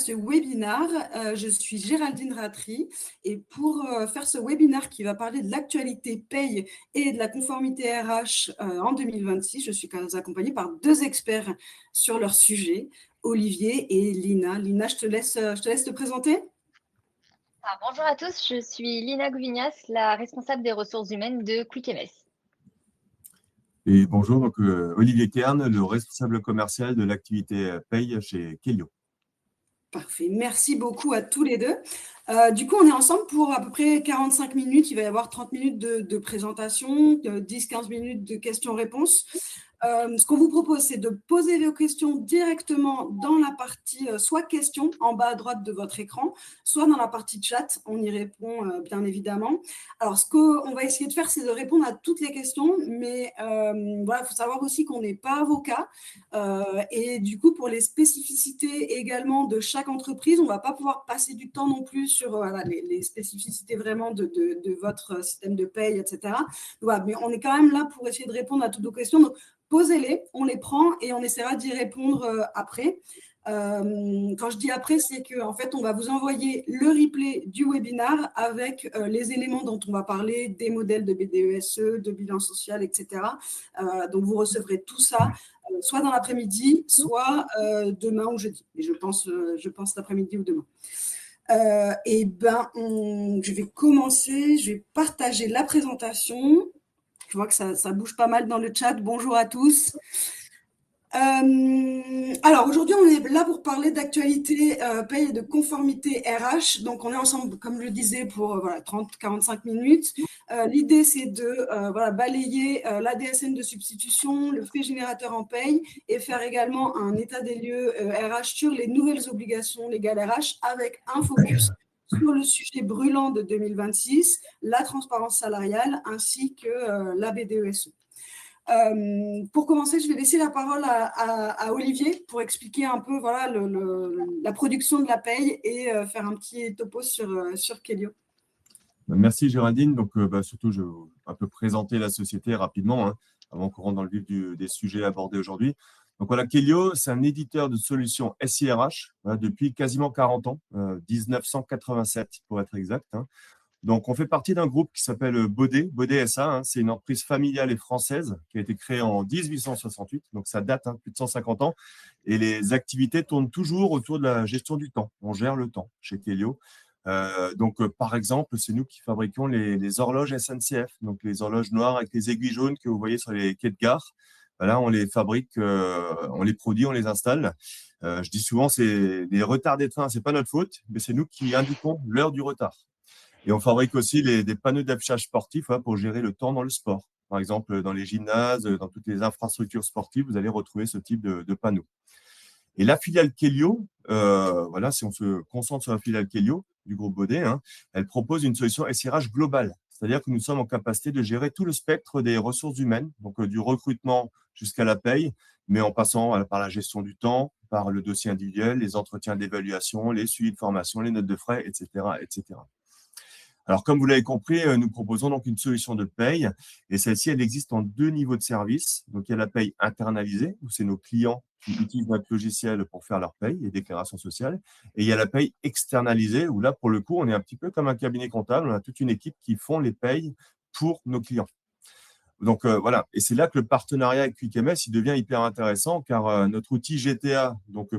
ce webinaire. Je suis Géraldine Ratry et pour faire ce webinaire qui va parler de l'actualité paye et de la conformité RH en 2026, je suis accompagnée par deux experts sur leur sujet, Olivier et Lina. Lina, je te laisse te présenter. Bonjour à tous, je suis Lina Gouvignas, la responsable des ressources humaines de QuickMS. Et bonjour, donc Olivier Kern, le responsable commercial de l'activité paye chez Kelio. Parfait, merci beaucoup à tous les deux. Du coup, on est ensemble pour à peu près 45 minutes. Il va y avoir 30 minutes de présentation, 10-15 minutes de questions-réponses. Ce qu'on vous propose, c'est de poser vos questions directement dans la partie soit questions en bas à droite de votre écran, soit dans la partie chat. On y répond bien évidemment. Alors, ce qu'on va essayer de faire, c'est de répondre à toutes les questions, mais voilà, il faut savoir aussi qu'on n'est pas avocat. Et du coup, pour les spécificités également de chaque entreprise, on ne va pas pouvoir passer du temps non plus sur les spécificités vraiment de votre système de paye, etc. Voilà, mais on est quand même là pour essayer de répondre à toutes vos questions. Donc, posez-les, on les prend et on essaiera d'y répondre après. Quand je dis après, c'est qu'en fait, on va vous envoyer le replay du webinaire avec les éléments dont on va parler, des modèles de BDESE, de bilan social, etc. Donc, vous recevrez tout ça, soit dans l'après-midi, soit demain ou jeudi. Et je pense l'après-midi ou demain. Je vais commencer, je vais partager la présentation. Je vois que ça bouge pas mal dans le chat. Bonjour à tous. Alors, aujourd'hui, on est là pour parler d'actualité paye et de conformité RH. Donc, on est ensemble, comme je le disais, pour 30-45 minutes. L'idée, c'est de balayer la DSN de substitution, le fait générateur en paye et faire également un état des lieux RH sur les nouvelles obligations légales RH avec un focus sur le sujet brûlant de 2026, la transparence salariale ainsi que la BDESE. Pour commencer, je vais laisser la parole à Olivier pour expliquer un peu la production de la paye et faire un petit topo sur Kelio. Merci Géraldine. Donc, surtout, je vais un peu présenter la société rapidement avant qu'on rentre dans le vif des sujets abordés aujourd'hui. Donc voilà, Kelio, c'est un éditeur de solutions SIRH depuis quasiment 40 ans, 1987 pour être exact. Donc, on fait partie d'un groupe qui s'appelle Baudet SA. C'est une entreprise familiale et française qui a été créée en 1868. Donc, ça date plus de 150 ans. Et les activités tournent toujours autour de la gestion du temps. On gère le temps chez Kelio. Par exemple, c'est nous qui fabriquons les horloges SNCF, donc les horloges noires avec les aiguilles jaunes que vous voyez sur les quais de gare. Voilà, on les fabrique, on les produit, on les installe. Je dis souvent, c'est les retardés de train, c'est pas notre faute, mais c'est nous qui indiquons l'heure du retard. Et on fabrique aussi des panneaux d'affichage sportif pour gérer le temps dans le sport. Par exemple, dans les gymnases, dans toutes les infrastructures sportives, vous allez retrouver ce type de panneaux. Et la filiale Kelio, si on se concentre sur la filiale Kelio du groupe Baudet, elle propose une solution SIRH globale. C'est-à-dire que nous sommes en capacité de gérer tout le spectre des ressources humaines, donc du recrutement jusqu'à la paye, mais en passant par la gestion du temps, par le dossier individuel, les entretiens d'évaluation, les suivis de formation, les notes de frais, etc., etc. Alors, comme vous l'avez compris, nous proposons donc une solution de paye et celle-ci, elle existe en deux niveaux de service. Donc, il y a la paye internalisée, où c'est nos clients qui utilisent notre logiciel pour faire leur paye et déclaration sociale. Et il y a la paye externalisée, où là, pour le coup, on est un petit peu comme un cabinet comptable. On a toute une équipe qui font les payes pour nos clients. Donc, voilà. Et c'est là que le partenariat avec QuickMS, il devient hyper intéressant car notre outil GTA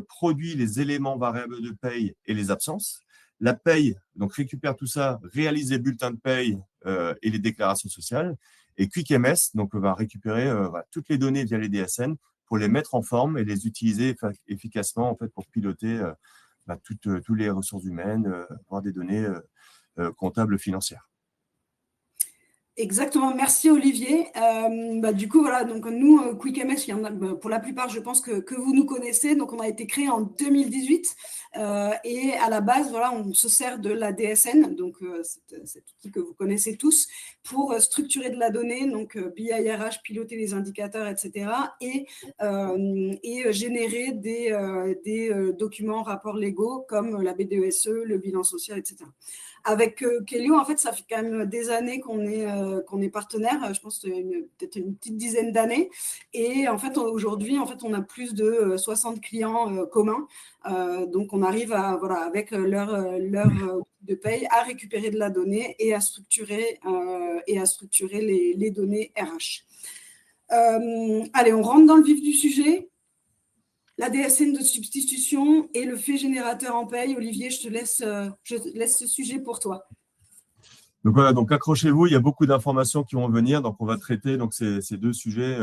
produit les éléments variables de paye et les absences. La paye, donc récupère tout ça, réalise les bulletins de paye et les déclarations sociales. Et QuickMS va récupérer toutes les données via les DSN pour les mettre en forme et les utiliser efficacement pour piloter toutes les ressources humaines, voire des données comptables financières. Exactement, merci Olivier. Du coup, voilà, donc nous, QuickMS, il y en a, pour la plupart, je pense que vous nous connaissez. Donc, on a été créé en 2018 et à la base, voilà, on se sert de la DSN, donc cet outil que vous connaissez tous, pour structurer de la donnée, donc BI/RH, piloter les indicateurs, etc. et générer des documents, rapports légaux comme la BDESE, le bilan social, etc. Avec Kellyo, en fait, ça fait quand même des années qu'on est partenaire, je pense peut-être une petite dizaine d'années. Et en fait, aujourd'hui, on a plus de 60 clients communs. Donc, on arrive avec leur de paye, à récupérer de la donnée et à structurer les données RH. Allez, on rentre dans le vif du sujet. La DSN de substitution et le fait générateur en paye. Olivier, je laisse ce sujet pour toi. Donc voilà, donc accrochez-vous, il y a beaucoup d'informations qui vont venir, donc on va traiter donc ces deux sujets.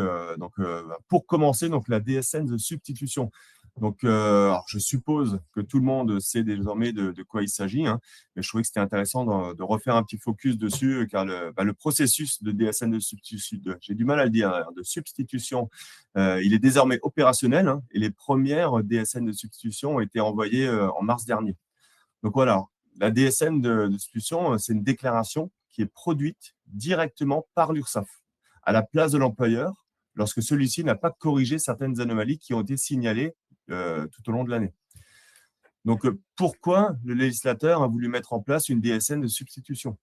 Pour commencer, donc la DSN de substitution. Donc, alors, je suppose que tout le monde sait désormais de quoi il s'agit, hein, mais je trouvais que c'était intéressant de refaire un petit focus dessus, car le processus de DSN de substitution, j'ai du mal à le dire, hein, de substitution, il est désormais opérationnel, hein, et les premières DSN de substitution ont été envoyées en mars dernier. Donc voilà, la DSN de substitution, c'est une déclaration qui est produite directement par l'URSSAF à la place de l'employeur lorsque celui-ci n'a pas corrigé certaines anomalies qui ont été signalées tout au long de l'année. Donc, pourquoi le législateur a voulu mettre en place une DSN de substitution?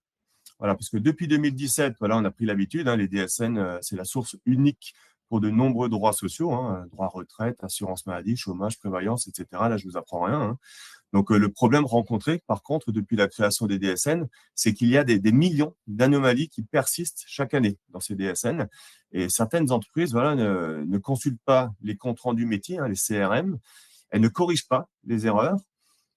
Voilà, parce que depuis 2017, voilà, on a pris l'habitude, hein, les DSN, c'est la source unique pour de nombreux droits sociaux, hein, droits retraite, assurance maladie, chômage, prévoyance, etc. Là, je ne vous apprends rien, hein. Donc, le problème rencontré, par contre, depuis la création des DSN, c'est qu'il y a des millions d'anomalies qui persistent chaque année dans ces DSN. Et certaines entreprises ne consultent pas les comptes rendus métiers, hein, les CRM. Elles ne corrigent pas les erreurs.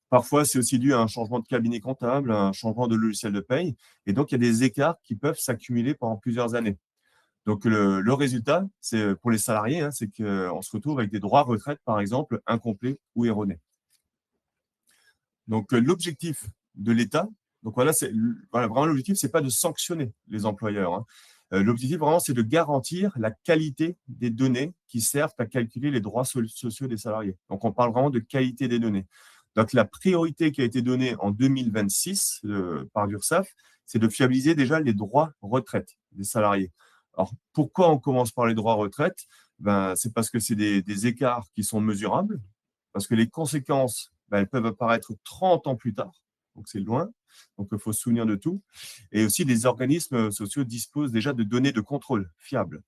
Parfois, c'est aussi dû à un changement de cabinet comptable, un changement de logiciel de paye. Et donc, il y a des écarts qui peuvent s'accumuler pendant plusieurs années. Donc, le résultat, c'est pour les salariés, hein, c'est qu'on se retrouve avec des droits retraite, par exemple, incomplets ou erronés. Donc, l'objectif de l'État, donc vraiment l'objectif, c'est pas de sanctionner les employeurs, hein. L'objectif, vraiment, c'est de garantir la qualité des données qui servent à calculer les droits sociaux des salariés. Donc, on parle vraiment de qualité des données. Donc, la priorité qui a été donnée en 2026 par l'URSSAF, c'est de fiabiliser déjà les droits retraite des salariés. Alors, pourquoi on commence par les droits retraite? C'est parce que c'est des écarts qui sont mesurables, parce que les conséquences, elles peuvent apparaître 30 ans plus tard, donc c'est loin, donc il faut se souvenir de tout. Et aussi, les organismes sociaux disposent déjà de données de contrôle fiables.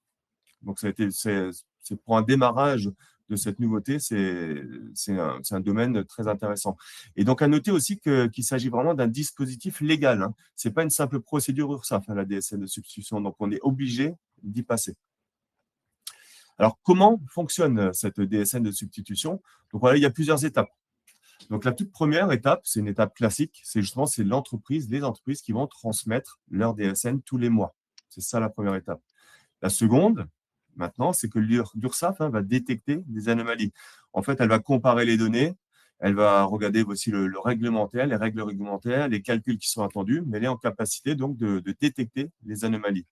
Donc, c'est pour un démarrage de cette nouveauté, c'est un domaine très intéressant. Et donc, à noter aussi qu'il s'agit vraiment d'un dispositif légal, hein. Ce n'est pas une simple procédure URSSAF, la DSN de substitution, donc on est obligé d'y passer. Alors, comment fonctionne cette DSN de substitution? Donc voilà, il y a plusieurs étapes. Donc, la toute première étape, c'est une étape classique, c'est les entreprises qui vont transmettre leur DSN tous les mois. C'est ça la première étape. La seconde, maintenant, c'est que l'URSSAF va détecter des anomalies. En fait, elle va comparer les données, elle va regarder aussi le réglementaire, les règles réglementaires, les calculs qui sont attendus, mais elle est en capacité donc de détecter les anomalies.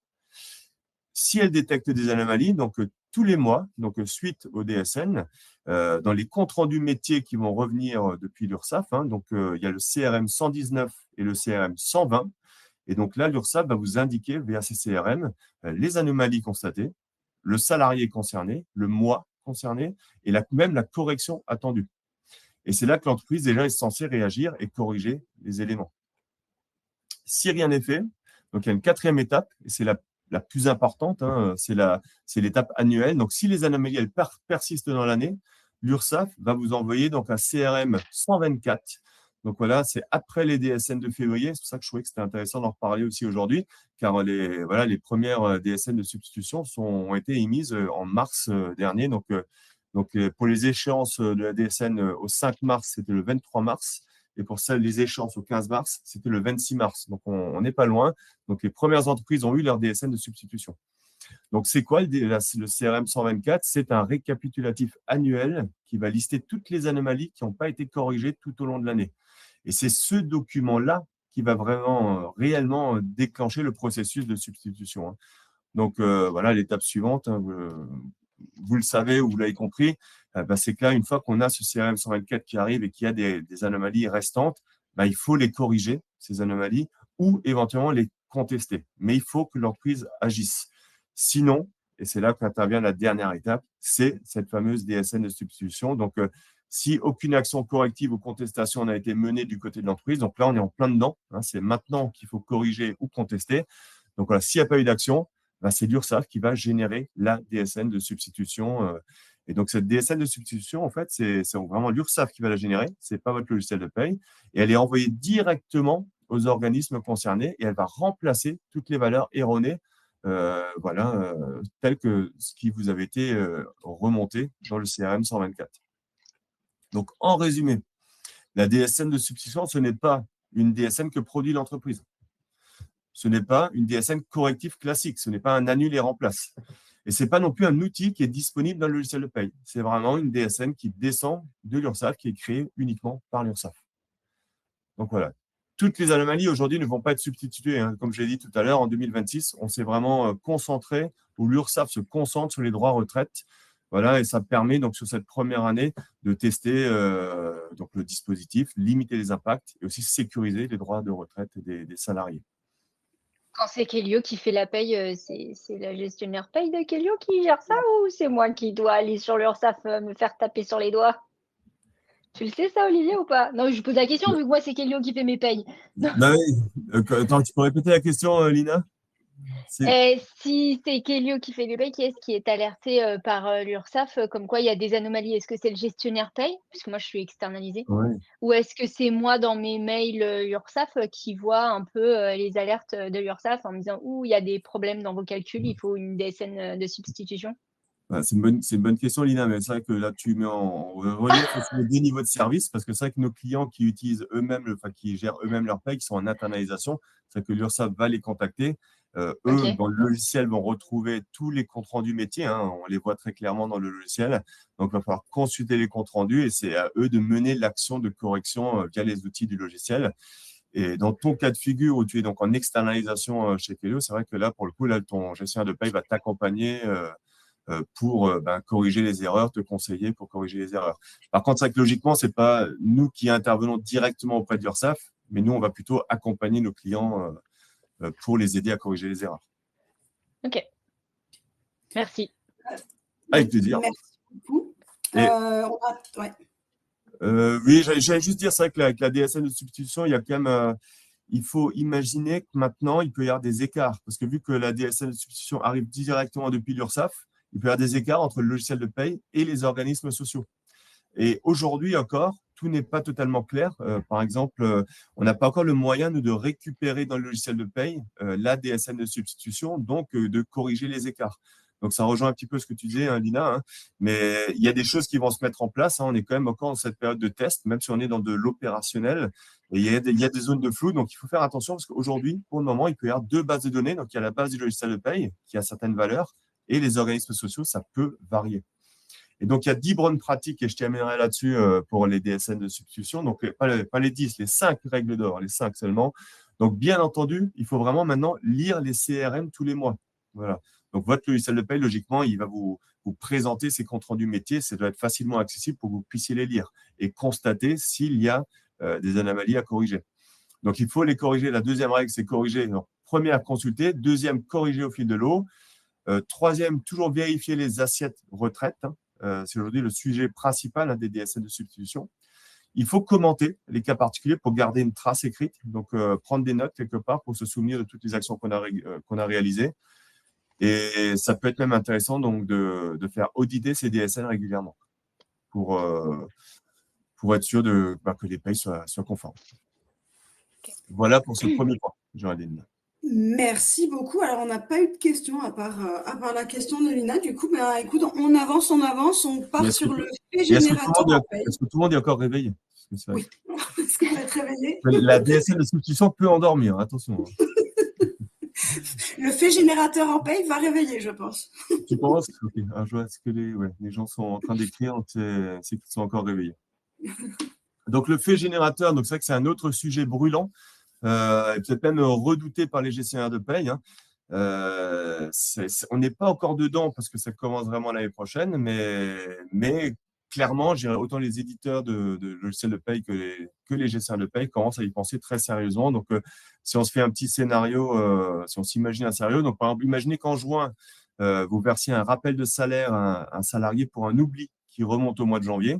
Si elle détecte des anomalies, donc tous les mois, donc suite au DSN, dans les comptes rendus métiers qui vont revenir depuis l'URSSAF, hein, donc il y a le CRM 119 et le CRM 120. Et donc là, l'URSSAF va vous indiquer via ces CRM les anomalies constatées, le salarié concerné, le mois concerné et même la correction attendue. Et c'est là que l'entreprise déjà est censée réagir et corriger les éléments. Si rien n'est fait, donc il y a une quatrième étape, et c'est la plus importante, hein, c'est l'étape annuelle. Donc, si les anomalies elles persistent dans l'année, l'URSSAF va vous envoyer donc un CRM 124. Donc voilà, c'est après les DSN de février. C'est pour ça que je trouvais que c'était intéressant d'en reparler aussi aujourd'hui, car les premières DSN de substitution ont été émises en mars dernier. Donc, pour les échéances de la DSN au 5 mars, c'était le 23 mars. Et pour celles des échéances au 15 mars, c'était le 26 mars. Donc, on n'est pas loin. Donc, les premières entreprises ont eu leur DSN de substitution. Donc, c'est quoi le CRM 124? C'est un récapitulatif annuel qui va lister toutes les anomalies qui n'ont pas été corrigées tout au long de l'année. Et c'est ce document-là qui va vraiment, réellement déclencher le processus de substitution, hein. Donc, voilà, l'étape suivante, hein, vous le savez ou vous l'avez compris, c'est que là, une fois qu'on a ce CRM 124 qui arrive et qu'il y a des anomalies restantes, il faut les corriger, ces anomalies, ou éventuellement les contester. Mais il faut que l'entreprise agisse. Sinon, et c'est là qu'intervient la dernière étape, c'est cette fameuse DSN de substitution. Donc, si aucune action corrective ou contestation n'a été menée du côté de l'entreprise, donc là, on est en plein dedans. C'est maintenant qu'il faut corriger ou contester. Donc, voilà, s'il n'y a pas eu d'action, c'est l'URSSAF qui va générer la DSN de substitution. Et donc, cette DSN de substitution, en fait, c'est vraiment l'URSSAF qui va la générer. Ce n'est pas votre logiciel de paye. Et elle est envoyée directement aux organismes concernés et elle va remplacer toutes les valeurs erronées, telles que ce qui vous avait été remonté dans le CRM 124. Donc, en résumé, la DSN de substitution, ce n'est pas une DSN que produit l'entreprise. Ce n'est pas une DSN correctif classique. Ce n'est pas un annule et remplace. Et ce n'est pas non plus un outil qui est disponible dans le logiciel de paye. C'est vraiment une DSN qui descend de l'URSSAF, qui est créée uniquement par l'URSSAF. Donc voilà. Toutes les anomalies aujourd'hui ne vont pas être substituées. Comme je l'ai dit tout à l'heure, en 2026, on s'est vraiment concentré, où l'URSSAF se concentre sur les droits retraite. Voilà, et ça permet donc sur cette première année de tester donc le dispositif, limiter les impacts et aussi sécuriser les droits de retraite des salariés. Quand c'est Kelio qui fait la paye, c'est la gestionnaire paye de Kelio qui gère ça ou c'est moi qui dois aller sur l'URSSAF me faire taper sur les doigts? Tu le sais ça, Olivier, ou pas? Non, je pose la question vu que moi, c'est Kelio qui fait mes payes. Attends, tu peux répéter la question, Lina? Si c'est Kelio qui fait les payes, qui est-ce qui est alerté par l'URSSAF comme quoi il y a des anomalies? Est-ce que c'est le gestionnaire paye? Puisque moi, je suis externalisée. Ouais. Ou est-ce que c'est moi dans mes mails URSSAF qui vois un peu les alertes de l'URSSAF en me disant « Ouh, il y a des problèmes dans vos calculs, il faut une DSN de substitution ». C'est une bonne question, Lina, mais c'est vrai que là, tu mets en relief aussi les deux niveaux de service, parce que c'est vrai que nos clients qui utilisent eux-mêmes, qui gèrent eux-mêmes leur paye, qui sont en internalisation, c'est que l'URSSAF va les contacter. Eux, dans le logiciel, vont retrouver tous les comptes rendus métiers. On les voit très clairement dans le logiciel. Donc, il va falloir consulter les comptes rendus et c'est à eux de mener l'action de correction via les outils du logiciel. Et dans ton cas de figure où tu es donc en externalisation chez Kelio, c'est vrai que là, pour le coup, là, ton gestionnaire de paye va t'accompagner pour corriger les erreurs, te conseiller pour corriger les erreurs. Par contre, c'est vrai que logiquement, ce n'est pas nous qui intervenons directement auprès de l'URSSAF, mais nous, on va plutôt accompagner nos clients pour les aider à corriger les erreurs. Ok. Merci. Avec plaisir. Merci beaucoup. Oui, j'allais juste dire, c'est vrai que la DSN de substitution, il y a quand même… il faut imaginer que maintenant, il peut y avoir des écarts. Parce que vu que la DSN de substitution arrive directement depuis l'URSSAF, il peut y avoir des écarts entre le logiciel de paye et les organismes sociaux. Et aujourd'hui encore, tout n'est pas totalement clair. Par exemple, on n'a pas encore le moyen de récupérer dans le logiciel de paye la DSN de substitution, donc de corriger les écarts. Donc, ça rejoint un petit peu ce que tu disais, Lina, mais il y a des choses qui vont se mettre en place. On est quand même encore dans cette période de test, même si on est dans de l'opérationnel. Et il y a des zones de flou, donc il faut faire attention parce qu'aujourd'hui, pour le moment, il peut y avoir deux bases de données. Donc, il y a la base du logiciel de paye qui a certaines valeurs et les organismes sociaux, ça peut varier. Et donc, il y a 10 bonnes pratiques et je t'amènerai là-dessus pour les DSN de substitution. Donc, pas les 10, les 5 règles d'or, les 5 seulement. Donc, bien entendu, il faut vraiment maintenant lire les CRM tous les mois. Voilà. Donc, votre logiciel de paye, logiquement, il va vous présenter ces comptes rendus métiers. Ça doit être facilement accessible pour que vous puissiez les lire et constater s'il y a des anomalies à corriger. Donc, il faut les corriger. La deuxième règle, c'est corriger. Donc, première, consulter. Deuxième, corriger au fil de l'eau. Troisième, toujours vérifier les assiettes retraite. C'est aujourd'hui le sujet principal des DSN de substitution. Il faut commenter les cas particuliers pour garder une trace écrite. Donc, prendre des notes quelque part pour se souvenir de toutes les actions qu'on a réalisées. Et ça peut être même intéressant donc, de faire auditer ces DSN régulièrement pour être sûr que les payes soient conformes. Okay. Voilà pour ce premier point, Géraldine. Merci beaucoup. Alors, on n'a pas eu de questions à part la question de Lina. Du coup, écoute, on avance, on part sur le fait générateur. Est-ce que tout le monde est encore réveillé? Oui. Est-ce qu'on va être réveillé? La DSN de substitution peut endormir, attention. Le fait générateur en paye va réveiller, je pense. Tu penses? Okay. Je vois ce que les gens sont en train d'écrire, c'est qu'ils sont encore réveillés. Donc, le fait générateur, c'est vrai que c'est un autre sujet brûlant. Peut-être même redouté par les gestionnaires de paye. On n'est pas encore dedans parce que ça commence vraiment l'année prochaine, mais clairement, je dirais autant les éditeurs de logiciels de paye que les gestionnaires de paye commencent à y penser très sérieusement. Donc, si on se fait un petit scénario, si on s'imagine un scénario, donc par exemple, imaginez qu'en juin, vous versiez un rappel de salaire à un salarié pour un oubli qui remonte au mois de janvier.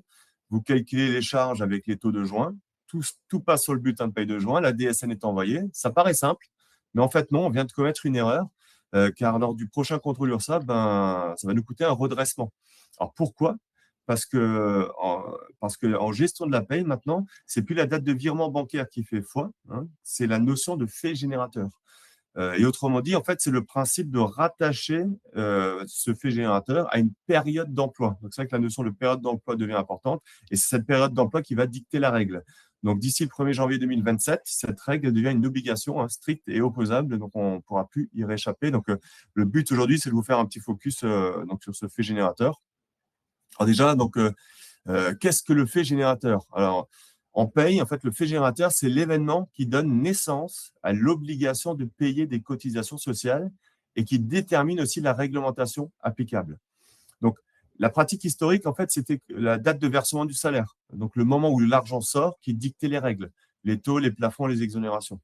Vous calculez les charges avec les taux de juin. Tout passe sur le bulletin de paye de juin. La DSN est envoyée. Ça paraît simple, mais en fait, non, on vient de commettre une erreur. Car lors du prochain contrôle URSSAF, ça va nous coûter un redressement. Alors pourquoi? Parce que en gestion de la paye, maintenant, c'est plus la date de virement bancaire qui fait foi, hein, c'est la notion de fait générateur. Et autrement dit, en fait, c'est le principe de rattacher ce fait générateur à une période d'emploi. Donc, c'est vrai que la notion de période d'emploi devient importante et c'est cette période d'emploi qui va dicter la règle. Donc, d'ici le 1er janvier 2027, cette règle devient une obligation stricte et opposable, donc on ne pourra plus y réchapper. Donc, le but aujourd'hui, c'est de vous faire un petit focus donc, sur ce fait générateur. Alors déjà, donc, qu'est-ce que le fait générateur? Alors, en paye, en fait, le fait générateur, c'est l'événement qui donne naissance à l'obligation de payer des cotisations sociales et qui détermine aussi la réglementation applicable. Donc, la pratique historique, en fait, c'était la date de versement du salaire. Donc, le moment où l'argent sort qui dictait les règles, les taux, les plafonds, les exonérations.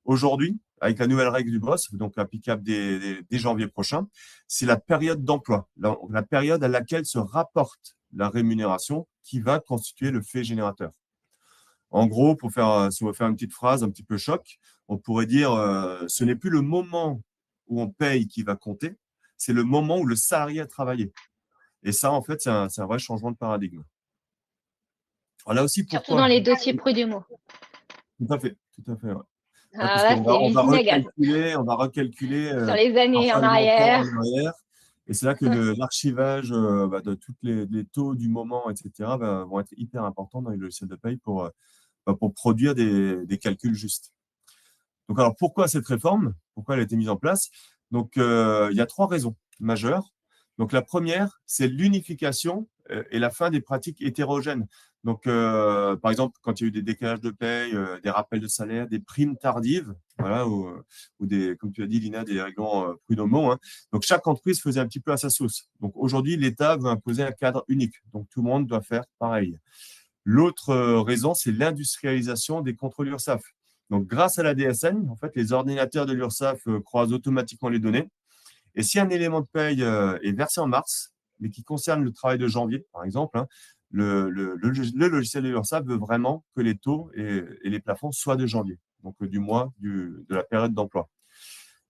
Aujourd'hui, avec la nouvelle règle du BROS, donc applicable dès janvier prochain, c'est la période d'emploi, la période à laquelle se rapporte la rémunération qui va constituer le fait générateur. En gros, si on veut faire une petite phrase un petit peu choc, on pourrait dire ce n'est plus le moment où on paye qui va compter, c'est le moment où le salarié a travaillé. Et ça, en fait, c'est un vrai changement de paradigme. Alors là aussi, surtout dans les dossiers prud'homaux. Tout à fait, tout à fait. Ouais. Alors là, c'est l'usine à gaz. On va recalculer sur les années en arrière. Et c'est là que l'archivage de tous les taux du moment, etc., vont être hyper importants dans les logiciels de paye pour produire des calculs justes. Donc, alors, pourquoi cette réforme? Pourquoi elle a été mise en place? Donc, il y a 3 raisons majeures. Donc, la première, c'est l'unification et la fin des pratiques hétérogènes. Donc, par exemple, quand il y a eu des décalages de paye, des rappels de salaire, des primes tardives, voilà, ou des, comme tu as dit, Lina, des règlements prud'homaux, hein. Donc, chaque entreprise faisait un petit peu à sa sauce. Donc, aujourd'hui, l'État veut imposer un cadre unique. Donc, tout le monde doit faire pareil. L'autre raison, c'est l'industrialisation des contrôles URSSAF. Donc, grâce à la DSN, en fait, les ordinateurs de l'URSSAF croisent automatiquement les données. Et si un élément de paye est versé en mars, mais qui concerne le travail de janvier, par exemple, hein, le logiciel de l'URSSAF veut vraiment que les taux et les plafonds soient de janvier, donc du mois de la période d'emploi.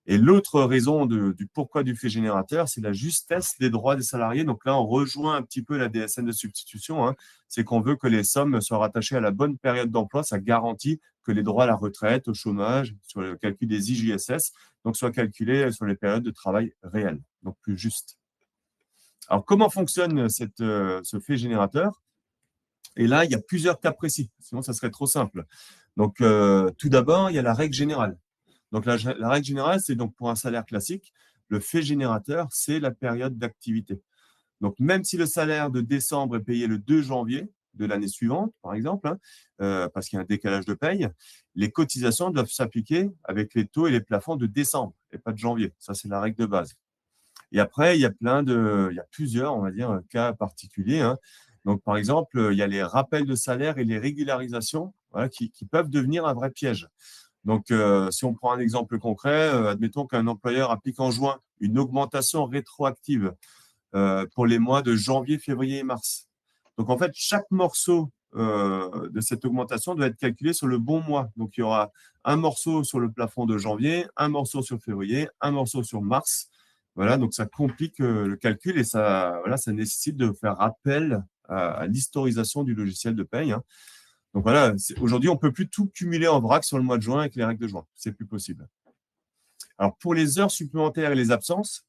Et l'autre raison du pourquoi du fait générateur, c'est la justesse des droits des salariés. Donc là, on rejoint un petit peu la DSN de substitution. Hein. C'est qu'on veut que les sommes soient rattachées à la bonne période d'emploi. Ça garantit que les droits à la retraite, au chômage, sur le calcul des IJSS, donc soient calculés sur les périodes de travail réelles, donc plus justes. Alors, comment fonctionne ce fait générateur? Et là, il y a plusieurs cas précis, sinon ça serait trop simple. Donc, tout d'abord, il y a la règle générale. Donc, la règle générale, c'est donc pour un salaire classique, le fait générateur, c'est la période d'activité. Donc, même si le salaire de décembre est payé le 2 janvier de l'année suivante, par exemple, hein, parce qu'il y a un décalage de paye, les cotisations doivent s'appliquer avec les taux et les plafonds de décembre et pas de janvier. Ça, c'est la règle de base. Et après, il y a plusieurs, on va dire, cas particuliers, hein. Donc, par exemple, il y a les rappels de salaire et les régularisations, voilà, qui peuvent devenir un vrai piège. Donc, si on prend un exemple concret, admettons qu'un employeur applique en juin une augmentation rétroactive pour les mois de janvier, février et mars. Donc, en fait, chaque morceau de cette augmentation doit être calculé sur le bon mois. Donc, il y aura un morceau sur le plafond de janvier, un morceau sur février, un morceau sur mars. Voilà, donc ça complique le calcul et ça nécessite de faire appel à l'historisation du logiciel de paye, hein. Donc voilà, aujourd'hui, on ne peut plus tout cumuler en vrac sur le mois de juin avec les règles de juin. C'est plus possible. Alors, pour les heures supplémentaires et les absences,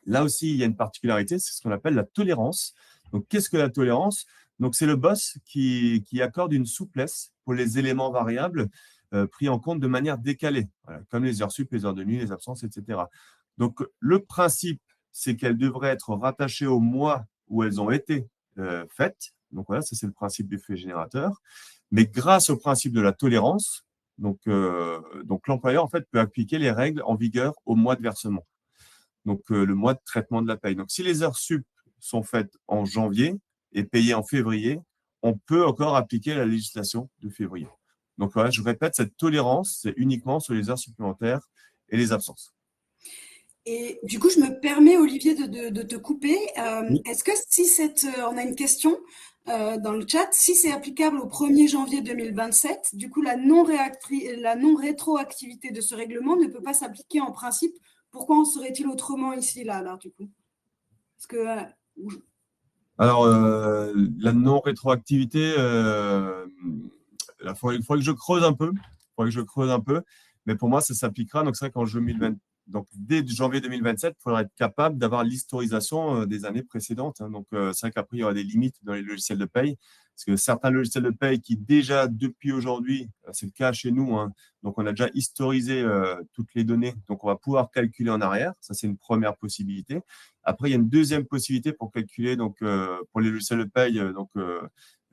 là aussi, il y a une particularité, c'est ce qu'on appelle la tolérance. Donc, qu'est-ce que la tolérance? Donc, c'est le boss qui accorde une souplesse pour les éléments variables pris en compte de manière décalée, voilà, comme les heures sup, les heures de nuit, les absences, etc. Donc, le principe, c'est qu'elles devraient être rattachées au mois où elles ont été faites. Donc, voilà, ça, c'est le principe du fait générateur. Mais grâce au principe de la tolérance, donc l'employeur, en fait, peut appliquer les règles en vigueur au mois de versement. Donc, le mois de traitement de la paye. Donc, si les heures sup sont faites en janvier, est payé en février, on peut encore appliquer la législation de février. Donc voilà, je répète, cette tolérance, c'est uniquement sur les heures supplémentaires et les absences. Et du coup, je me permets, Olivier, de te couper. Oui. Est-ce que si on a une question dans le chat, si c'est applicable au 1er janvier 2027, du coup, la non-rétroactivité de ce règlement ne peut pas s'appliquer en principe. Pourquoi en serait-il autrement ici, là, du coup? Parce que, Alors, la non-rétroactivité, il faudrait que je creuse un peu. Mais pour moi, ça s'appliquera. Donc, c'est vrai qu'en 2020, donc dès janvier 2027, il faudra être capable d'avoir l'historisation des années précédentes, hein. Donc, c'est vrai qu'après, il y aura des limites dans les logiciels de paye. Parce que certains logiciels de paye qui, déjà, depuis aujourd'hui, c'est le cas chez nous, hein, donc on a déjà historisé toutes les données. Donc, on va pouvoir calculer en arrière. Ça, c'est une première possibilité. Après, il y a une deuxième possibilité pour calculer, donc, pour les logiciels de paye,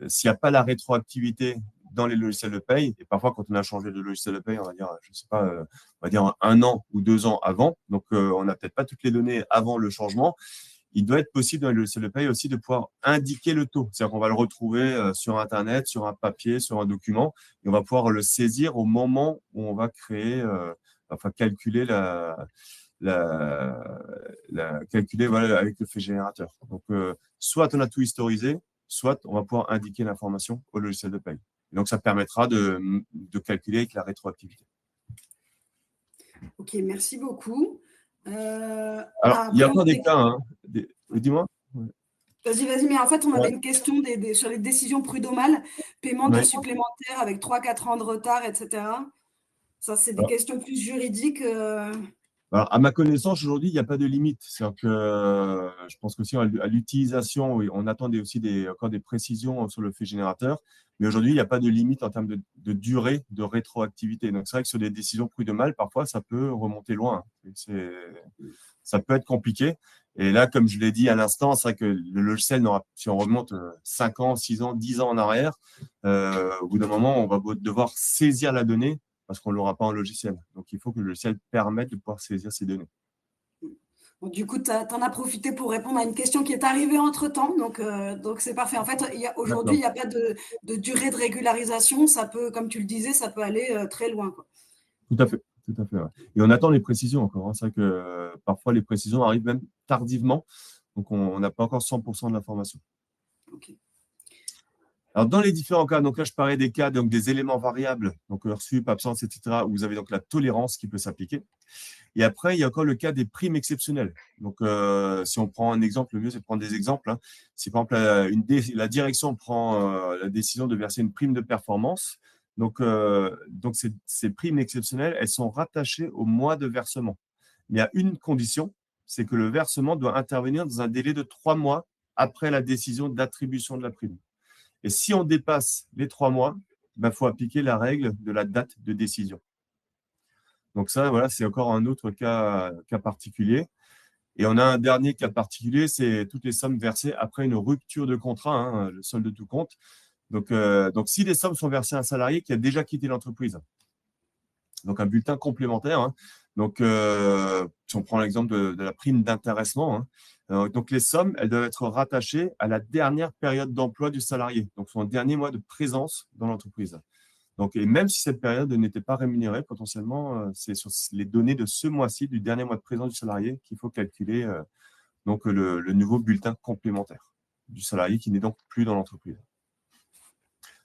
s'il n'y a pas la rétroactivité dans les logiciels de paye, et parfois quand on a changé de logiciel de paye, on va dire, je sais pas, on va dire 1 an ou 2 ans avant, donc on n'a peut-être pas toutes les données avant le changement. Il doit être possible dans les logiciels de paye aussi de pouvoir indiquer le taux. C'est-à-dire qu'on va le retrouver sur Internet, sur un papier, sur un document, et on va pouvoir le saisir au moment où on va créer, calculer calculer voilà, avec le fait générateur. Donc, soit on a tout historisé, soit on va pouvoir indiquer l'information au logiciel de paye. Et donc, ça permettra de calculer avec la rétroactivité. ok, merci beaucoup. Alors, il y a encore des cas. Hein. Dis-moi. Vas-y, mais en fait, on avait une question sur les décisions prud'homales, paiement de supplémentaires avec 3-4 ans de retard, etc. Ça, c'est des questions plus juridiques. Alors, à ma connaissance, aujourd'hui, il n'y a pas de limite. C'est-à-dire que je pense qu'aussi à l'utilisation, on attendait aussi encore des précisions sur le fait générateur. Mais aujourd'hui, il n'y a pas de limite en termes de durée de rétroactivité. Donc, c'est vrai que sur des décisions prud'homales, parfois, ça peut remonter loin. Ça peut être compliqué. Et là, comme je l'ai dit à l'instant, c'est vrai que le logiciel, si on remonte 5 ans, 6 ans, 10 ans en arrière, au bout d'un moment, on va devoir saisir la donnée parce qu'on ne l'aura pas en logiciel. Donc, il faut que le logiciel permette de pouvoir saisir ces données. Bon, du coup, tu en as profité pour répondre à une question qui est arrivée entre-temps. Donc, c'est parfait. En fait, aujourd'hui, il n'y a pas de durée de régularisation. Ça peut, comme tu le disais, ça peut aller très loin, quoi. Tout à fait. Ouais. Et on attend les précisions encore. Hein. C'est vrai que parfois, les précisions arrivent même tardivement. Donc, on n'a pas encore 100% de l'information. Ok. Alors, dans les différents cas, donc là, je parlais des cas, donc des éléments variables, donc heure sup, absence, etc., où vous avez donc la tolérance qui peut s'appliquer. Et après, il y a encore le cas des primes exceptionnelles. Donc, si on prend un exemple, le mieux, c'est de prendre des exemples. Hein. Si, par exemple, la direction prend la décision de verser une prime de performance, donc ces primes exceptionnelles, elles sont rattachées au mois de versement. Mais il y a une condition, c'est que le versement doit intervenir dans un délai de 3 mois après la décision d'attribution de la prime. Et si on dépasse les 3 mois, il faut appliquer la règle de la date de décision. Donc ça, voilà, c'est encore un autre cas particulier. Et on a un dernier cas particulier, c'est toutes les sommes versées après une rupture de contrat, hein, le solde de tout compte. Donc, si les sommes sont versées à un salarié qui a déjà quitté l'entreprise, donc un bulletin complémentaire. Hein. Donc, si on prend l'exemple de la prime d'intéressement, hein, donc les sommes, elles doivent être rattachées à la dernière période d'emploi du salarié, donc son dernier mois de présence dans l'entreprise. Donc, et même si cette période n'était pas rémunérée, potentiellement, c'est sur les données de ce mois-ci, du dernier mois de présence du salarié, qu'il faut calculer donc le nouveau bulletin complémentaire du salarié qui n'est donc plus dans l'entreprise.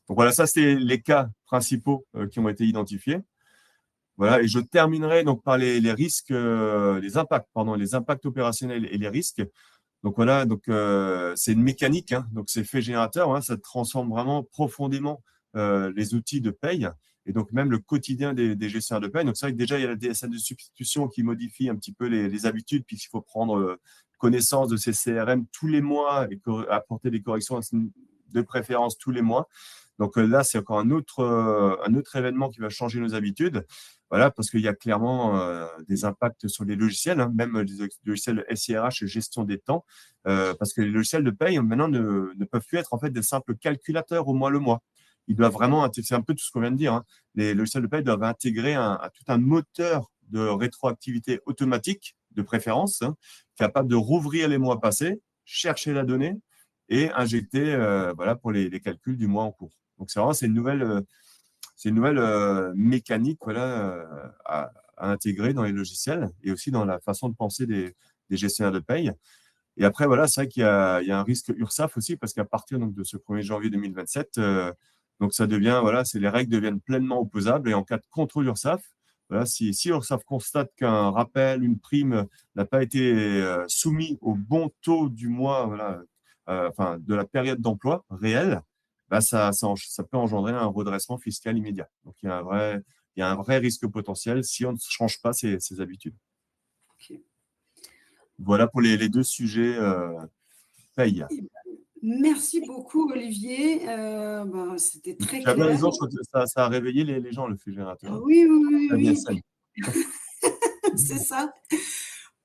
Donc voilà, ça, c'est les cas principaux qui ont été identifiés. Voilà, et je terminerai donc par les risques, les impacts opérationnels et les risques. Donc voilà, donc c'est une mécanique, hein, donc c'est fait générateur, hein, ça transforme vraiment profondément les outils de paye et donc même le quotidien des gestionnaires de paye. Donc c'est vrai que déjà il y a la DSN de substitution qui modifie un petit peu les habitudes puisqu'il faut prendre connaissance de ces CRM tous les mois et apporter des corrections de préférence tous les mois. Donc là, c'est encore un autre événement qui va changer nos habitudes. Voilà, parce qu'il y a clairement des impacts sur les logiciels, hein, même les logiciels SIRH et gestion des temps, parce que les logiciels de paye maintenant ne peuvent plus être en fait des simples calculateurs au mois le mois. Ils doivent vraiment, c'est un peu tout ce qu'on vient de dire, hein, les logiciels de paye doivent intégrer tout un moteur de rétroactivité automatique, de préférence, hein, capable de rouvrir les mois passés, chercher la donnée et injecter voilà, pour les calculs du mois en cours. Donc, c'est une nouvelle mécanique voilà, à intégrer dans les logiciels et aussi dans la façon de penser des gestionnaires de paye. Et après, voilà, c'est vrai qu'il y a un risque URSSAF aussi, parce qu'à partir donc, de ce 1er janvier 2027, donc ça devient, voilà, les règles deviennent pleinement opposables. Et en cas de contrôle URSSAF, voilà, si URSSAF constate qu'un rappel, une prime n'a pas été soumis au bon taux du mois, voilà, enfin, de la période d'emploi réelle, bah, ça peut engendrer un redressement fiscal immédiat. Donc, il y a un vrai risque potentiel si on ne change pas ses habitudes. Okay. Voilà pour les deux sujets paye. Merci beaucoup, Olivier. C'était très clair. Tu as bien raison, ça a réveillé les gens, le flux générateur. Oui. C'est ça.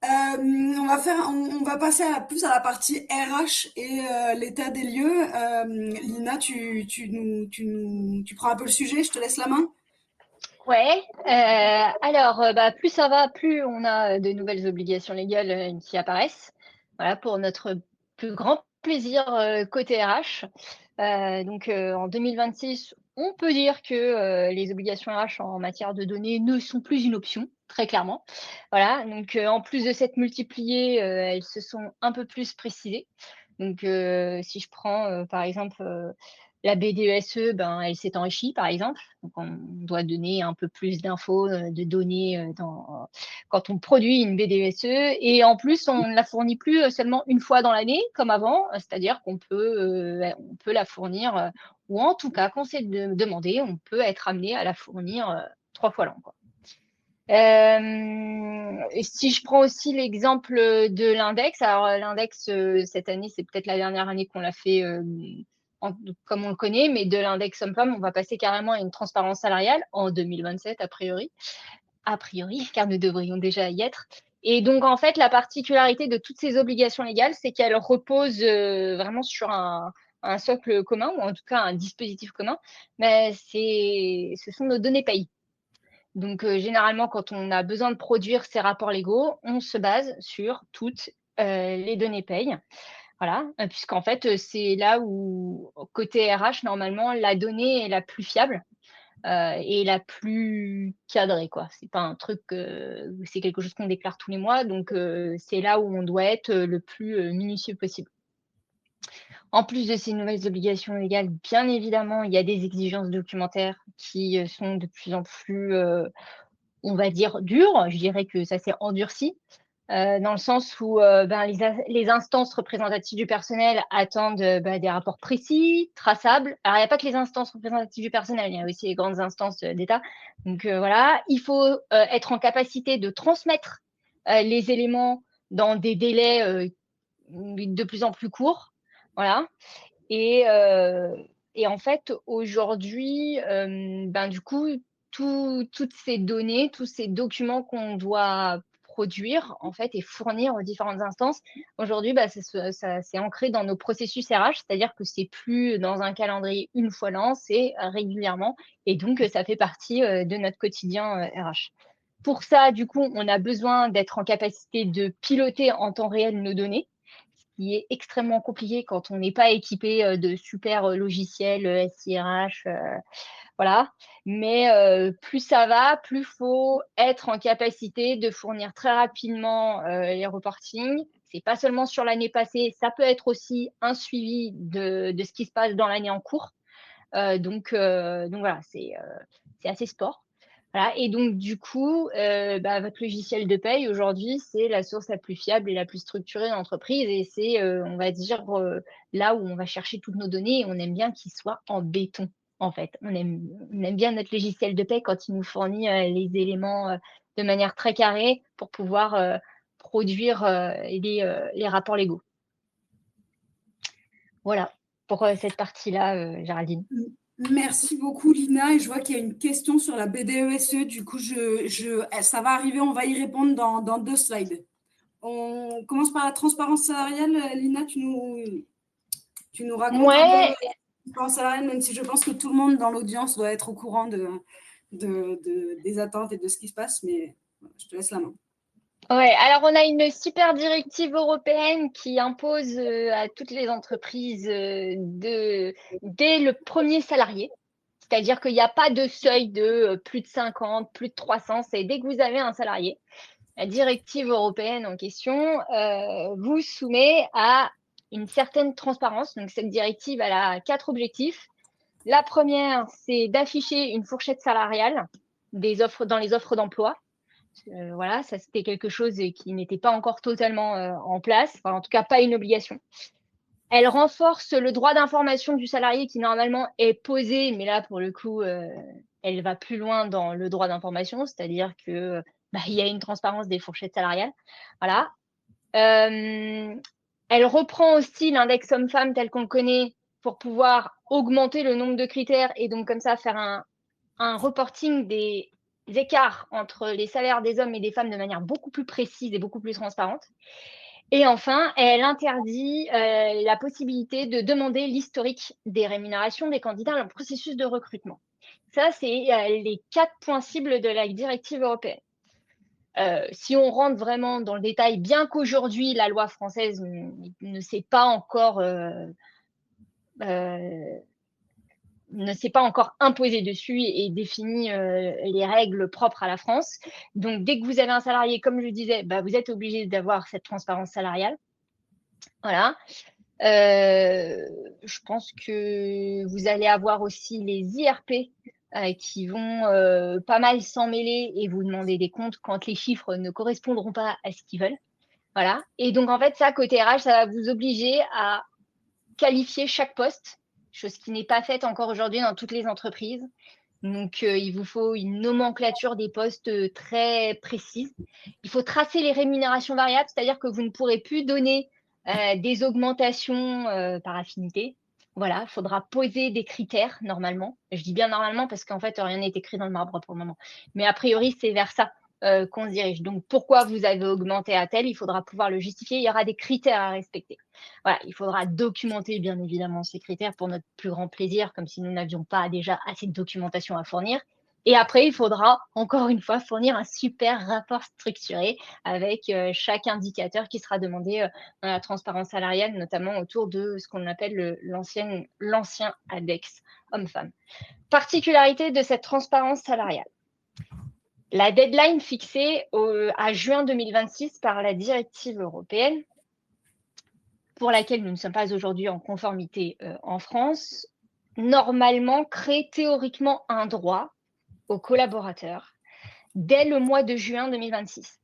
On va passer plus à la partie RH et l'état des lieux. Lina, tu prends un peu le sujet, je te laisse la main. Ouais, alors plus ça va, plus on a de nouvelles obligations légales qui apparaissent. Voilà, pour notre plus grand plaisir côté RH. Donc en 2026, on peut dire que les obligations RH en matière de données ne sont plus une option, très clairement. Voilà, donc en plus de s'être multipliées, elles se sont un peu plus précisées. Donc si je prends par exemple la BDESE, elle s'est enrichie, par exemple. Donc, on doit donner un peu plus d'infos, de données quand on produit une BDESE. Et en plus, on ne la fournit plus seulement une fois dans l'année, comme avant. C'est-à-dire qu'on peut la fournir, ou en tout cas, quand c'est demandé, on peut être amené à la fournir 3 fois l'an, quoi. Et si je prends aussi l'exemple de l'index, alors l'index, cette année, c'est peut-être la dernière année qu'on l'a fait comme on le connaît, mais de l'index homme-femme, on va passer carrément à une transparence salariale en 2027, a priori, car nous devrions déjà y être. Et donc, en fait, la particularité de toutes ces obligations légales, c'est qu'elles reposent vraiment sur un socle commun, ou en tout cas un dispositif commun, mais ce sont nos données paye. Donc, généralement, quand on a besoin de produire ces rapports légaux, on se base sur toutes les données paye. Voilà, puisqu'en fait, c'est là où, côté RH, normalement, la donnée est la plus fiable et la plus cadrée, quoi. C'est pas un truc, c'est quelque chose qu'on déclare tous les mois, donc c'est là où on doit être le plus minutieux possible. En plus de ces nouvelles obligations légales, bien évidemment, il y a des exigences documentaires qui sont de plus en plus, on va dire, dures. Je dirais que ça s'est endurci. Dans le sens où les instances représentatives du personnel attendent des rapports précis, traçables. Alors, il n'y a pas que les instances représentatives du personnel, il y a aussi les grandes instances d'État. Donc, voilà, il faut être en capacité de transmettre les éléments dans des délais de plus en plus courts. Voilà. Et en fait, aujourd'hui, du coup, toutes ces données, tous ces documents qu'on doit produire, en fait, et fournir aux différentes instances, aujourd'hui, ça c'est ancré dans nos processus RH, c'est-à-dire que c'est plus dans un calendrier une fois l'an, c'est régulièrement, et donc ça fait partie de notre quotidien RH. Pour ça, du coup, on a besoin d'être en capacité de piloter en temps réel nos données, qui est extrêmement compliqué quand on n'est pas équipé de super logiciels SIRH, voilà. Mais plus ça va, plus il faut être en capacité de fournir très rapidement les reportings. C'est pas seulement sur l'année passée, ça peut être aussi un suivi de ce qui se passe dans l'année en cours. Donc voilà, c'est assez sport. Voilà. Et donc, du coup, votre logiciel de paye, aujourd'hui, c'est la source la plus fiable et la plus structurée d'entreprise. Et c'est, on va dire, là où on va chercher toutes nos données. Et on aime bien qu'il soit en béton, en fait. On aime bien notre logiciel de paye quand il nous fournit les éléments de manière très carrée pour pouvoir produire les rapports légaux. Voilà pour cette partie-là, Géraldine. Merci beaucoup, Lina. Et je vois qu'il y a une question sur la BDESE. Du coup, ça va arriver, on va y répondre dans 2 slides. On commence par la transparence salariale. Lina, tu nous racontes un peu la transparence salariale, même si je pense que tout le monde dans l'audience doit être au courant des attentes et de ce qui se passe, mais je te laisse la main. Ouais, alors on a une super directive européenne qui impose à toutes les entreprises dès le premier salarié. C'est-à-dire qu'il n'y a pas de seuil de plus de 50, plus de 300, c'est dès que vous avez un salarié. La directive européenne en question vous soumet à une certaine transparence. Donc, cette directive, elle a 4 objectifs. La première, c'est d'afficher une fourchette salariale dans les offres d'emploi. Voilà, ça, c'était quelque chose qui n'était pas encore totalement en place, enfin, en tout cas, pas une obligation. Elle renforce le droit d'information du salarié qui, normalement, est posé, mais là, pour le coup, elle va plus loin dans le droit d'information, c'est-à-dire que il y a une transparence des fourchettes salariales. Voilà. Elle reprend aussi l'index homme-femme tel qu'on le connaît pour pouvoir augmenter le nombre de critères et donc comme ça faire un reporting des écarts entre les salaires des hommes et des femmes de manière beaucoup plus précise et beaucoup plus transparente. Et enfin, elle interdit la possibilité de demander l'historique des rémunérations des candidats dans le processus de recrutement. Ça, c'est les 4 points cibles de la directive européenne. Si on rentre vraiment dans le détail, bien qu'aujourd'hui, la loi française ne s'est pas encore imposée dessus et définit les règles propres à la France. Donc, dès que vous avez un salarié, comme je disais, vous êtes obligé d'avoir cette transparence salariale. Voilà. Je pense que vous allez avoir aussi les IRP qui vont pas mal s'en mêler et vous demander des comptes quand les chiffres ne correspondront pas à ce qu'ils veulent. Voilà. Et donc, en fait, ça, côté RH, ça va vous obliger à qualifier chaque poste, chose qui n'est pas faite encore aujourd'hui dans toutes les entreprises. Donc, il vous faut une nomenclature des postes très précise. Il faut tracer les rémunérations variables, c'est-à-dire que vous ne pourrez plus donner des augmentations par affinité. Voilà, il faudra poser des critères normalement. Je dis bien normalement parce qu'en fait, rien n'est écrit dans le marbre pour le moment. Mais a priori, c'est vers ça qu'on se dirige. Donc, pourquoi vous avez augmenté à tel, il faudra pouvoir le justifier. Il y aura des critères à respecter. Voilà, il faudra documenter bien évidemment ces critères pour notre plus grand plaisir, comme si nous n'avions pas déjà assez de documentation à fournir. Et après, il faudra encore une fois fournir un super rapport structuré avec chaque indicateur qui sera demandé dans la transparence salariale, notamment autour de ce qu'on appelle l'ancien index homme-femme. Particularité de cette transparence salariale. La deadline fixée à juin 2026 par la directive européenne, pour laquelle nous ne sommes pas aujourd'hui en conformité en France, normalement crée théoriquement un droit aux collaborateurs dès le mois de juin 2026.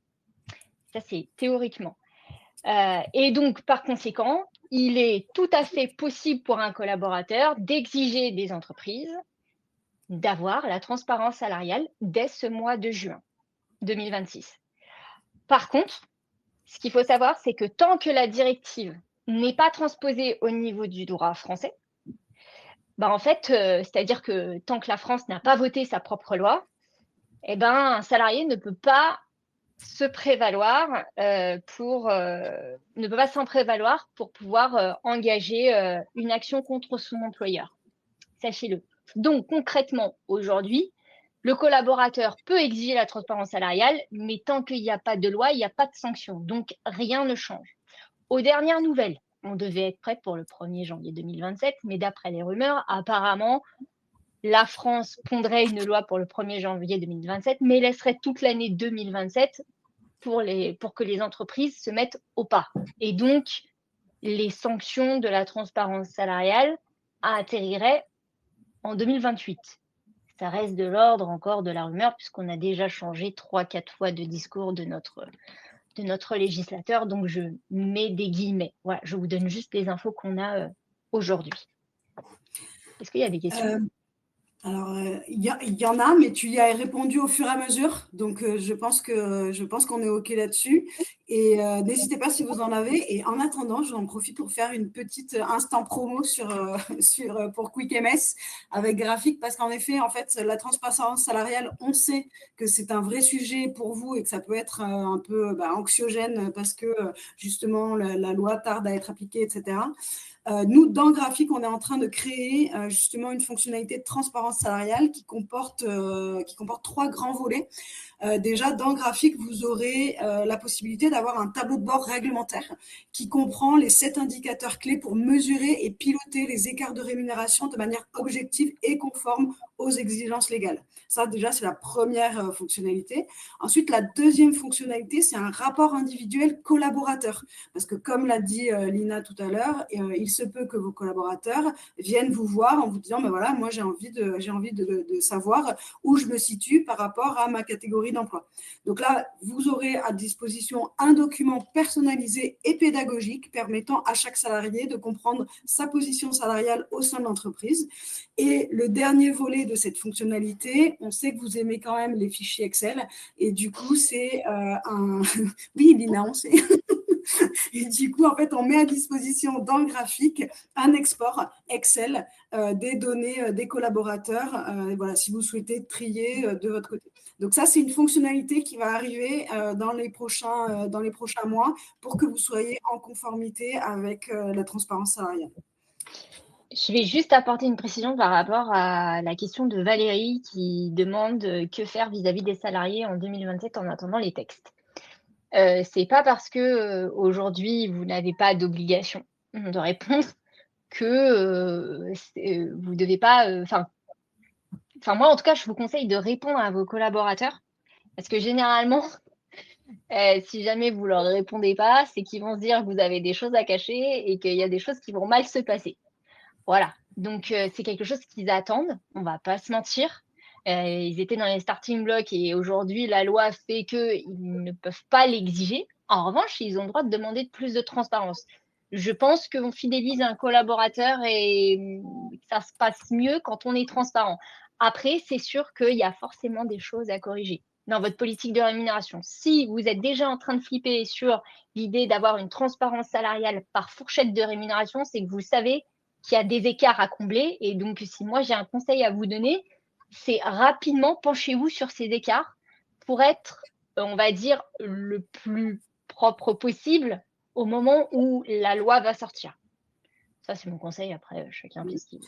Ça, c'est théoriquement. Et donc, par conséquent, il est tout à fait possible pour un collaborateur d'exiger des entreprises d'avoir la transparence salariale dès ce mois de juin 2026. Par contre, ce qu'il faut savoir, c'est que tant que la directive n'est pas transposée au niveau du droit français, en fait, c'est-à-dire que tant que la France n'a pas voté sa propre loi, un salarié ne peut pas se prévaloir ne peut pas s'en prévaloir pour pouvoir engager une action contre son employeur. Sachez-le. Donc, concrètement, aujourd'hui, le collaborateur peut exiger la transparence salariale, mais tant qu'il n'y a pas de loi, il n'y a pas de sanction. Donc, rien ne change. Aux dernières nouvelles, on devait être prêt pour le 1er janvier 2027, mais d'après les rumeurs, apparemment, la France pondrait une loi pour le 1er janvier 2027, mais laisserait toute l'année 2027 pour que les entreprises se mettent au pas. Et donc, les sanctions de la transparence salariale atterriraient en 2028. Ça reste de l'ordre encore de la rumeur, puisqu'on a déjà changé 3-4 fois de discours de notre législateur. Donc, je mets des guillemets. Voilà, je vous donne juste les infos qu'on a aujourd'hui. Est-ce qu'il y a des questions ? Alors, il y en a, mais tu y as répondu au fur et à mesure. Donc, je pense qu'on est OK là-dessus. Et n'hésitez pas si vous en avez. Et en attendant, j'en profite pour faire une petite instant promo pour QuickMS avec Graphique. Parce qu'en effet, la transparence salariale, on sait que c'est un vrai sujet pour vous et que ça peut être un peu anxiogène parce que justement, la loi tarde à être appliquée, etc. Nous, dans Graphique, on est en train de créer justement une fonctionnalité de transparence transparence salariale qui comporte 3 grands volets. Déjà, dans le graphique, vous aurez la possibilité d'avoir un tableau de bord réglementaire qui comprend les 7 indicateurs clés pour mesurer et piloter les écarts de rémunération de manière objective et conforme aux exigences légales. Ça, déjà, c'est la première fonctionnalité. Ensuite, la deuxième fonctionnalité, c'est un rapport individuel collaborateur. Parce que, comme l'a dit Lina tout à l'heure, il se peut que vos collaborateurs viennent vous voir en vous disant, ben voilà, moi, j'ai envie de savoir où je me situe par rapport à ma catégorie d'emploi. Donc là, vous aurez à disposition un document personnalisé et pédagogique permettant à chaque salarié de comprendre sa position salariale au sein de l'entreprise. Et le dernier volet de cette fonctionnalité, on sait que vous aimez quand même les fichiers Excel. Et du coup, c'est un... Oui, Lina, on sait. Et du coup, en fait, on met à disposition dans le graphique un export Excel des données des collaborateurs, voilà, si vous souhaitez trier de votre côté. Donc ça, c'est une fonctionnalité qui va arriver dans les prochains mois pour que vous soyez en conformité avec la transparence salariale. Je vais juste apporter une précision par rapport à la question de Valérie qui demande que faire vis-à-vis des salariés en 2027 en attendant les textes. C'est pas parce que aujourd'hui vous n'avez pas d'obligation de réponse que vous devez pas. Enfin, moi en tout cas, je vous conseille de répondre à vos collaborateurs parce que généralement, si jamais vous leur répondez pas, c'est qu'ils vont se dire que vous avez des choses à cacher et qu'il y a des choses qui vont mal se passer. Voilà. Donc c'est quelque chose qu'ils attendent. On va pas se mentir. Ils étaient dans les starting blocks et aujourd'hui, la loi fait qu'ils ne peuvent pas l'exiger. En revanche, ils ont le droit de demander plus de transparence. Je pense qu'on fidélise un collaborateur et ça se passe mieux quand on est transparent. Après, c'est sûr qu'il y a forcément des choses à corriger dans votre politique de rémunération. Si vous êtes déjà en train de flipper sur l'idée d'avoir une transparence salariale par fourchette de rémunération, c'est que vous savez qu'il y a des écarts à combler. Et donc, si moi, j'ai un conseil à vous donner, c'est rapidement penchez-vous sur ces écarts pour être, on va dire, le plus propre possible au moment où la loi va sortir. Ça, c'est mon conseil. Après, chacun fait ce qu'il veut.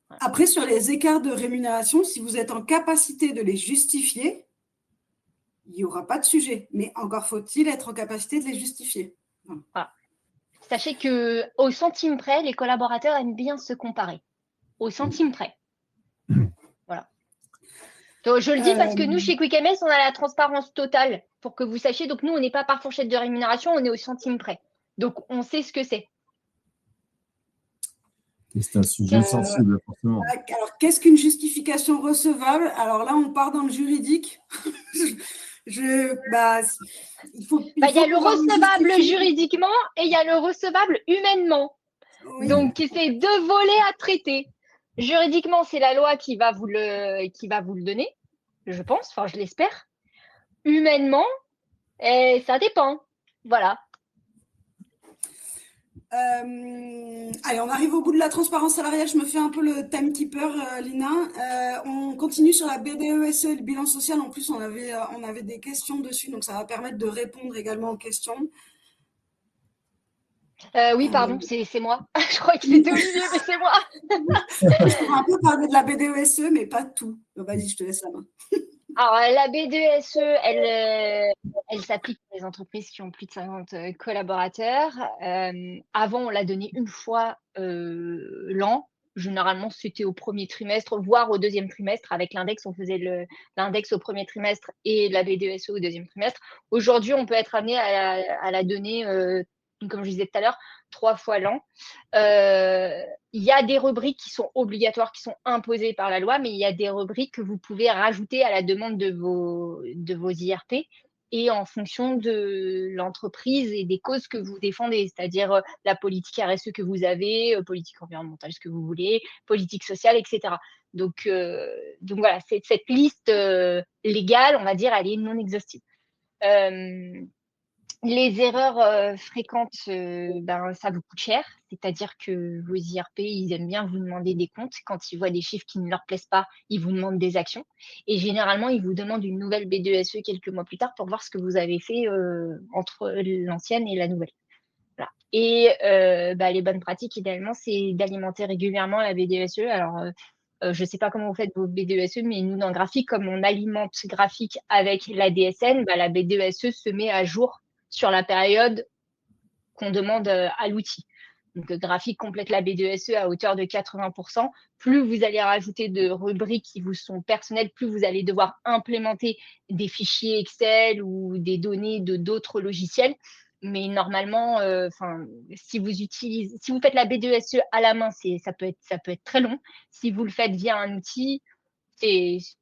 Voilà. Après, sur les écarts de rémunération, si vous êtes en capacité de les justifier, il n'y aura pas de sujet. Mais encore faut-il être en capacité de les justifier. Voilà. Sachez qu'au centime près, les collaborateurs aiment bien se comparer. Au centime près. Voilà. Donc, je le dis parce que nous, chez Quick MS, on a la transparence totale pour que vous sachiez. Donc, nous, on n'est pas par fourchette de rémunération, on est au centime près. Donc, on sait ce que c'est. C'est un sujet sensible, forcément. Alors, qu'est-ce qu'une justification recevable? Alors là, on part dans le juridique. Il y a le recevable juridiquement et il y a le recevable humainement. Oui. Donc, c'est 2 volets à traiter. Juridiquement, c'est la loi qui va vous le donner, je pense, enfin, je l'espère. Humainement, ça dépend. Voilà. Allez, on arrive au bout de la transparence salariale. Je me fais un peu le timekeeper, Lina. On continue sur la BDESE et le bilan social. En plus, on avait des questions dessus, donc ça va permettre de répondre également aux questions. Oui, pardon, c'est moi. Je crois que c'était Olivier, mais c'est moi. Je pourrais un peu parler de la BDESE, mais pas tout. Vas-y, je te laisse la main. Alors, la BDESE, elle s'applique pour les entreprises qui ont plus de 50 collaborateurs. Avant, on l'a donnée une fois l'an. Généralement, c'était au premier trimestre, voire au deuxième trimestre. Avec l'index, on faisait l'index au premier trimestre et la BDESE au deuxième trimestre. Aujourd'hui, on peut être amené à la donner, comme je disais tout à l'heure, 3 fois l'an. Il y a des rubriques qui sont obligatoires, qui sont imposées par la loi, mais il y a des rubriques que vous pouvez rajouter à la demande de vos IRP et en fonction de l'entreprise et des causes que vous défendez, c'est-à-dire la politique RSE que vous avez, politique environnementale, ce que vous voulez, politique sociale, etc. Donc voilà, cette liste légale, on va dire, elle est non exhaustive. Les erreurs fréquentes, ça vous coûte cher. C'est-à-dire que vos IRP, ils aiment bien vous demander des comptes. Quand ils voient des chiffres qui ne leur plaisent pas, ils vous demandent des actions. Et généralement, ils vous demandent une nouvelle BDESE quelques mois plus tard pour voir ce que vous avez fait entre l'ancienne et la nouvelle. Voilà. Et les bonnes pratiques, idéalement, c'est d'alimenter régulièrement la BDESE. Alors, je ne sais pas comment vous faites vos BDESE, mais nous, dans Graphique, comme on alimente Graphique avec la DSN, la BDESE se met à jour sur la période qu'on demande à l'outil. Donc, Graphique complète la BDESE à hauteur de 80%. Plus vous allez rajouter de rubriques qui vous sont personnelles, plus vous allez devoir implémenter des fichiers Excel ou des données de d'autres logiciels. Mais normalement, si vous faites la BDESE à la main, ça peut être très long. Si vous le faites via un outil,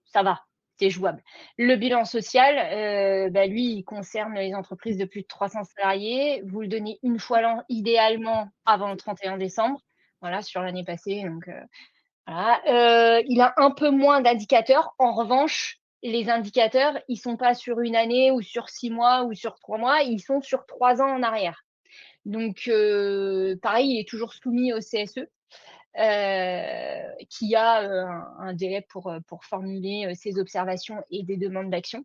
ça va, c'est jouable. Le bilan social, lui, il concerne les entreprises de plus de 300 salariés. Vous le donnez une fois l'an, idéalement avant le 31 décembre, voilà, sur l'année passée. Donc, voilà. Il a un peu moins d'indicateurs. En revanche, les indicateurs, ils ne sont pas sur une année ou sur 6 mois ou sur 3 mois, ils sont sur 3 ans en arrière. Donc, pareil, il est toujours soumis au CSE. Qui a un délai pour formuler ses observations et des demandes d'action.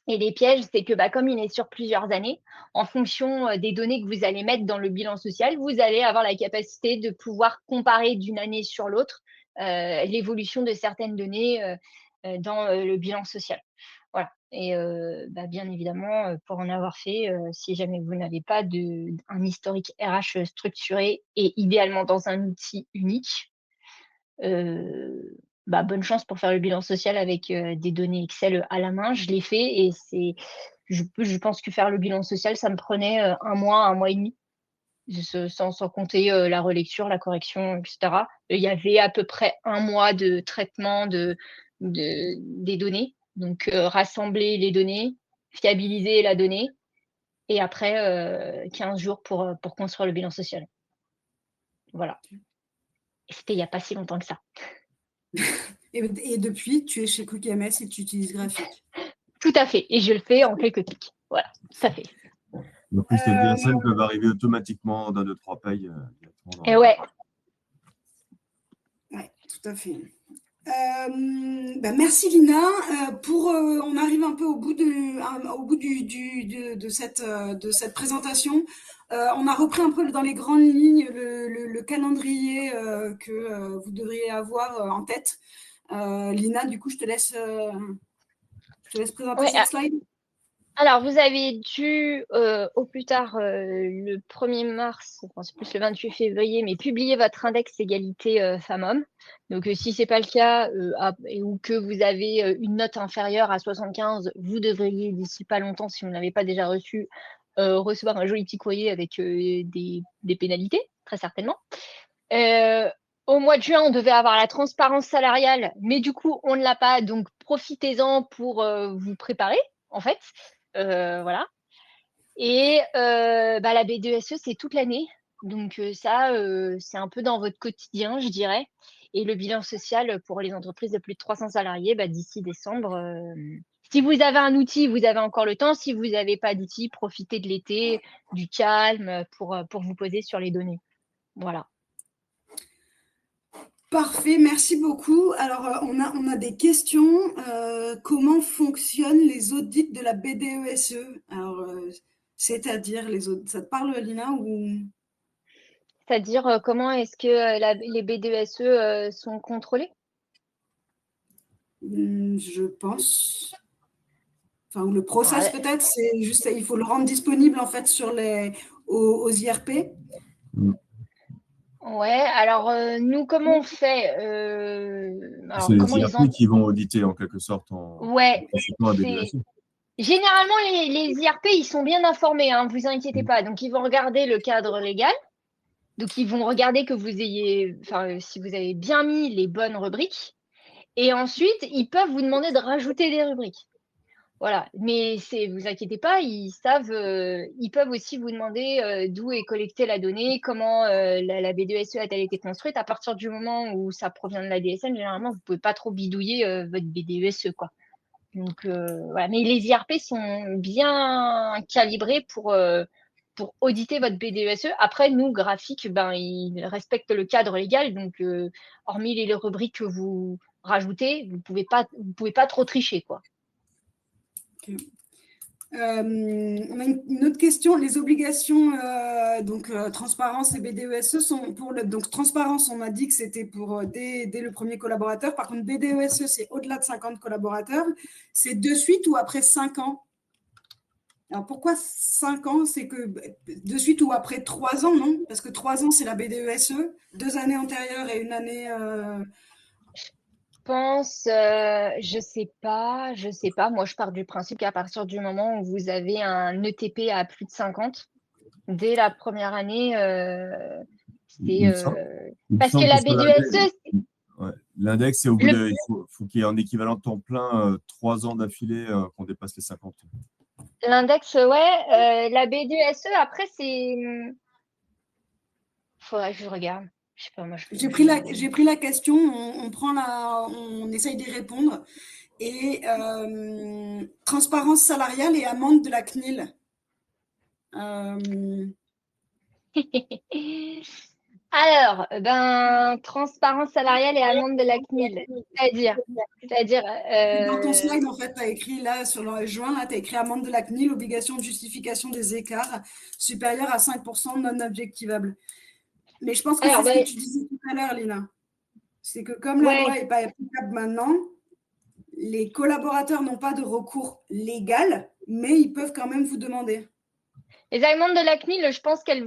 Et les pièges, c'est que comme il est sur plusieurs années, en fonction des données que vous allez mettre dans le bilan social, vous allez avoir la capacité de pouvoir comparer d'une année sur l'autre l'évolution de certaines données dans le bilan social. Voilà. Et bien évidemment, pour en avoir fait, si jamais vous n'avez pas un historique RH structuré et idéalement dans un outil unique, bonne chance pour faire le bilan social avec des données Excel à la main. Je l'ai fait et je pense que faire le bilan social, ça me prenait 1 mois et demi, sans compter la relecture, la correction, etc. Il y avait à peu près 1 mois de traitement des données. Donc, rassembler les données, fiabiliser la donnée et après 15 jours pour construire le bilan social. Voilà. Et c'était il n'y a pas si longtemps que ça. Et depuis, tu es chez QuickMS et tu utilises Graphique. Tout à fait. Et je le fais en quelques clics. Voilà, tout à fait. Donc, plus les DSN peuvent arriver automatiquement dans 2-3 payes. Et ouais. Ouais, tout à fait. Merci Lina. On arrive un peu au bout de cette présentation. On a repris un peu dans les grandes lignes le calendrier que vous devriez avoir en tête. Lina, du coup, je te laisse présenter cette slide. Alors, vous avez dû, au plus tard, le 1er mars, c'est plus le 28 février, mais publier votre index égalité femmes-hommes. Donc, si ce n'est pas le cas ou que vous avez une note inférieure à 75, vous devriez, d'ici pas longtemps, si vous ne l'avez pas déjà reçu, recevoir un joli petit courrier avec des pénalités, très certainement. Au mois de juin, on devait avoir la transparence salariale, mais du coup, on ne l'a pas. Donc, profitez-en pour vous préparer, en fait. Voilà. Et la BDESE, c'est toute l'année. Donc, ça, c'est un peu dans votre quotidien, je dirais. Et le bilan social pour les entreprises de plus de 300 salariés, d'ici décembre. Si vous avez un outil, vous avez encore le temps. Si vous n'avez pas d'outil, profitez de l'été, du calme pour vous poser sur les données. Voilà. Parfait, merci beaucoup. Alors, on a des questions. Comment fonctionnent les audits de la BDESE? Alors, c'est-à-dire les audits. Ça te parle, Lina, ou... C'est-à-dire, comment est-ce que les BDESE sont contrôlés? Je pense. Enfin, ou le process peut-être, c'est juste, il faut le rendre disponible en fait aux IRP. Ouais, alors nous, comment on fait C'est les IRP qui vont auditer en quelque sorte ouais, généralement, les IRP, ils sont bien informés, hein, vous inquiétez pas. Donc, ils vont regarder le cadre légal. Donc, ils vont regarder que si vous avez bien mis les bonnes rubriques. Et ensuite, ils peuvent vous demander de rajouter des rubriques. Voilà, mais vous inquiétez pas, ils savent, ils peuvent aussi vous demander d'où est collectée la donnée, comment la BDESE a-t-elle été construite. À partir du moment où ça provient de la DSN, généralement, vous ne pouvez pas trop bidouiller votre BDESE, quoi. Donc, voilà. Mais les IRP sont bien calibrés pour auditer votre BDESE. Après, nous, Graphique, ils respectent le cadre légal. Donc, hormis les rubriques que vous rajoutez, vous pouvez pas trop tricher, quoi. Okay. On a une autre question. Les obligations, transparence et BDESE sont pour donc transparence, on a dit que c'était pour dès le premier collaborateur. Par contre, BDESE, c'est au-delà de 50 collaborateurs. C'est de suite ou après 5 ans? Alors, pourquoi 5 ans? C'est que de suite ou après 3 ans, non? Parce que 3 ans, c'est la BDESE, 2 années antérieures et une année… Je sais pas. Moi, je pars du principe qu'à partir du moment où vous avez un ETP à plus de 50, dès la première année, Il me semble, parce que la BDESE, ouais, l'index, c'est au bout de… Il faut qu'il y ait un équivalent de temps plein, 3 ans d'affilée qu'on dépasse les 50. l'index, ouais. La BDESE, après, c'est… Faudrait que je regarde. Je sais pas, moi, J'ai pris la question, on essaye d'y répondre. Et transparence salariale et amende de la CNIL. Alors, transparence salariale et amende de la CNIL. C'est-à-dire, Dans ton slide, en fait, tu as écrit là, sur le joint, là, tu as écrit amende de la CNIL, obligation de justification des écarts supérieurs à 5% non objectivables. Mais je pense que c'est ce que tu disais tout à l'heure, Lina. C'est que comme la loi n'est pas applicable maintenant, les collaborateurs n'ont pas de recours légal, mais ils peuvent quand même vous demander. Les amendes de la CNIL, je pense elles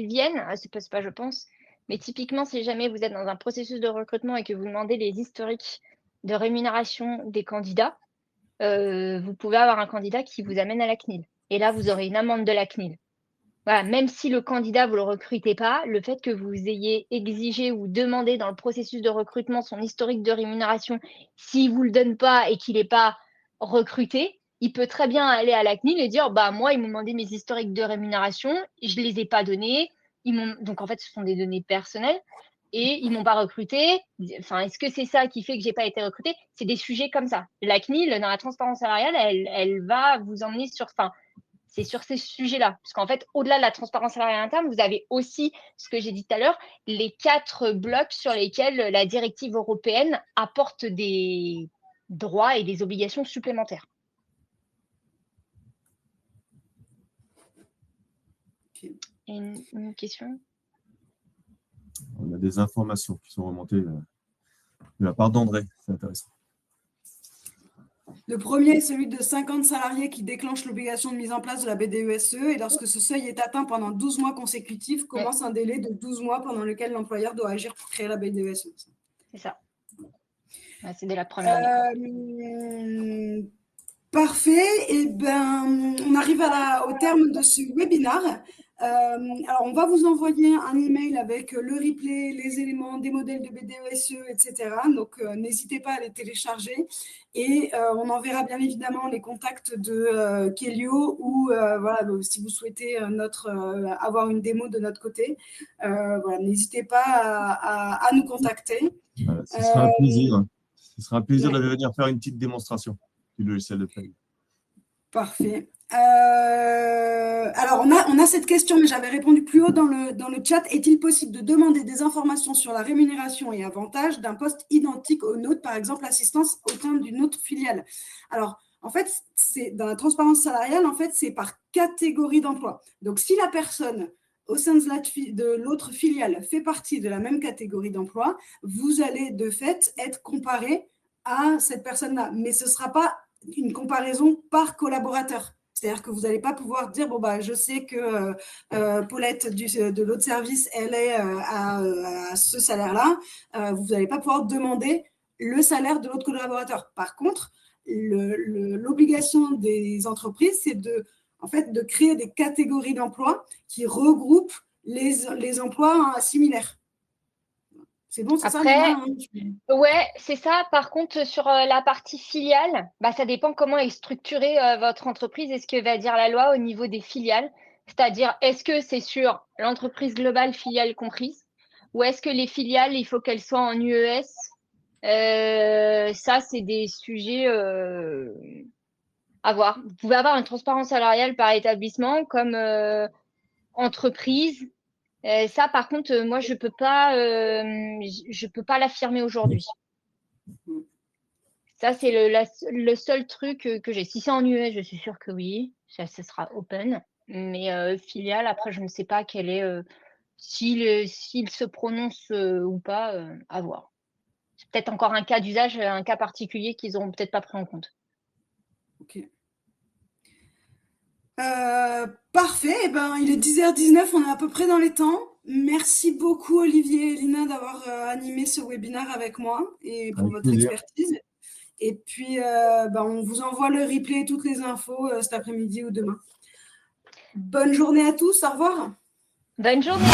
viennent, c'est pas je pense, mais typiquement, si jamais vous êtes dans un processus de recrutement et que vous demandez les historiques de rémunération des candidats, vous pouvez avoir un candidat qui vous amène à la CNIL. Et là, vous aurez une amende de la CNIL. Voilà, même si le candidat, vous ne le recrutez pas, le fait que vous ayez exigé ou demandé dans le processus de recrutement son historique de rémunération, s'il ne vous le donne pas et qu'il n'est pas recruté, il peut très bien aller à la CNIL et dire moi, ils m'ont demandé mes historiques de rémunération, je ne les ai pas donnés. Donc, en fait, ce sont des données personnelles et ils ne m'ont pas recruté. Enfin, est-ce que c'est ça qui fait que je n'ai pas été recruté? C'est des sujets comme ça. La CNIL, dans la transparence salariale, elle va vous emmener sur… c'est sur ces sujets-là. Parce qu'en fait, au-delà de la transparence salariale interne, vous avez aussi, ce que j'ai dit tout à l'heure, les 4 blocs sur lesquels la directive européenne apporte des droits et des obligations supplémentaires. Une question? On a des informations qui sont remontées de la part d'André. C'est intéressant. Le premier est celui de 50 salariés qui déclenche l'obligation de mise en place de la BDESE et lorsque ce seuil est atteint pendant 12 mois consécutifs, commence un délai de 12 mois pendant lequel l'employeur doit agir pour créer la BDESE. C'est ça. C'est dès la première année. Parfait. Et on arrive au terme de ce webinaire. Alors, on va vous envoyer un email avec le replay, les éléments des modèles de BDESE, etc. Donc, n'hésitez pas à les télécharger. Et on enverra bien évidemment les contacts de Kelio ou si vous souhaitez avoir une démo de notre côté. N'hésitez pas à nous contacter. Voilà, ce sera un plaisir. Ce sera un plaisir de venir faire une petite démonstration du logiciel de paye. Parfait. Alors, on a cette question, mais j'avais répondu plus haut dans le chat. Est-il possible de demander des informations sur la rémunération et avantages d'un poste identique au nôtre, par exemple assistance au sein d'une autre filiale? Alors, en fait, dans la transparence salariale, en fait, c'est par catégorie d'emploi. Donc, si la personne au sein de l'autre filiale fait partie de la même catégorie d'emploi, vous allez de fait être comparé à cette personne-là. Mais ce ne sera pas une comparaison par collaborateur. C'est-à-dire que vous n'allez pas pouvoir dire, je sais que Paulette de l'autre service, elle est à ce salaire-là. Vous n'allez pas pouvoir demander le salaire de l'autre collaborateur. Par contre, l'obligation des entreprises, c'est de créer des catégories d'emplois qui regroupent les emplois similaires. C'est bon, c'est ça, Léna, Ouais, c'est ça. Par contre, sur la partie filiale, ça dépend comment est structurée votre entreprise et ce que va dire la loi au niveau des filiales. C'est-à-dire, est-ce que c'est sur l'entreprise globale, filiale comprise, ou est-ce que les filiales, il faut qu'elles soient en UES? Ça, c'est des sujets à voir. Vous pouvez avoir une transparence salariale par établissement comme entreprise. Ça, par contre, moi, je peux pas l'affirmer aujourd'hui. Ça, c'est le seul truc que j'ai. Si c'est en US, je suis sûre que oui, ça sera open. Mais filiale, après, je ne sais pas quel est, s'il se prononce ou pas, à voir. C'est peut-être encore un cas d'usage, un cas particulier qu'ils n'auront peut-être pas pris en compte. Ok. Parfait. Eh ben, il est 10h19, on est à peu près dans les temps. Merci beaucoup, Olivier et Lina, d'avoir animé ce webinaire avec moi et pour Avec votre plaisir. expertise. Et puis, on vous envoie le replay et toutes les infos cet après-midi ou demain. Bonne journée à tous. Au revoir. Bonne journée!